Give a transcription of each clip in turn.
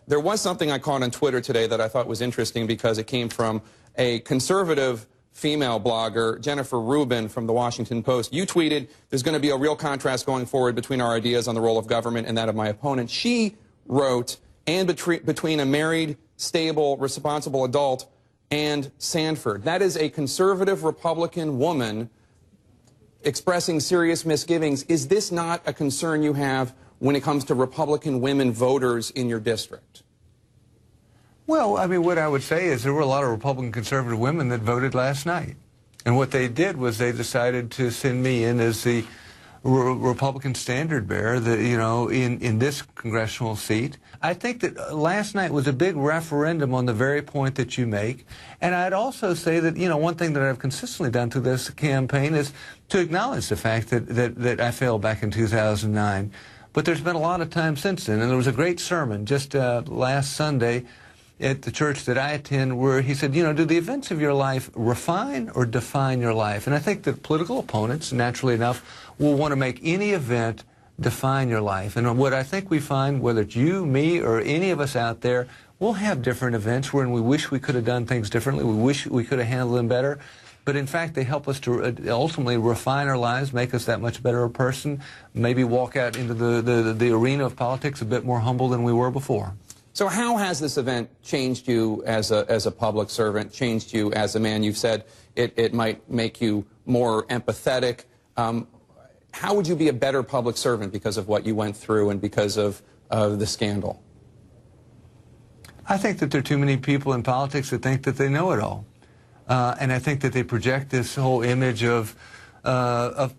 there was something I caught on Twitter today that I thought was interesting because it came from a conservative female blogger, Jennifer Rubin from the Washington Post. You tweeted, there's going to be a real contrast going forward between our ideas on the role of government and that of my opponent. She wrote, and between a married, stable, responsible adult and Sanford. That is a conservative Republican woman expressing serious misgivings. Is this not a concern you have when it comes to Republican women voters in your district? Well, I mean, what I would say is there were a lot of Republican conservative women that voted last night. And what they did was they decided to send me in as the Republican standard bearer, in this congressional seat. I think that last night was a big referendum on the very point that you make. And I'd also say that, one thing that I've consistently done through this campaign is to acknowledge the fact that I failed back in 2009. But there's been a lot of time since then. And there was a great sermon just last Sunday at the church that I attend where he said, do the events of your life refine or define your life? And I think that political opponents, naturally enough, will want to make any event define your life. And what I think we find, whether it's you, me, or any of us out there, we'll have different events wherein we wish we could have done things differently, we wish we could have handled them better. But in fact, they help us to ultimately refine our lives, make us that much better a person, maybe walk out into the arena of politics a bit more humble than we were before. So how has this event changed you as a public servant, changed you as a man? You've said it might make you more empathetic. How would you be a better public servant because of what you went through and because of the scandal? I think that there are too many people in politics that think that they know it all. And I think that they project this whole image of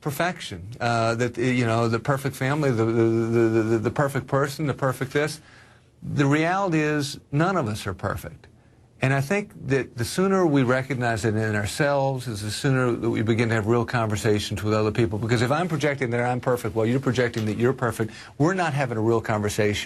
perfection, that, the perfect family, the perfect person, the perfect this. The reality is none of us are perfect. And I think that the sooner we recognize it in ourselves is the sooner that we begin to have real conversations with other people. Because if I'm projecting that I'm perfect while you're projecting that you're perfect, we're not having a real conversation.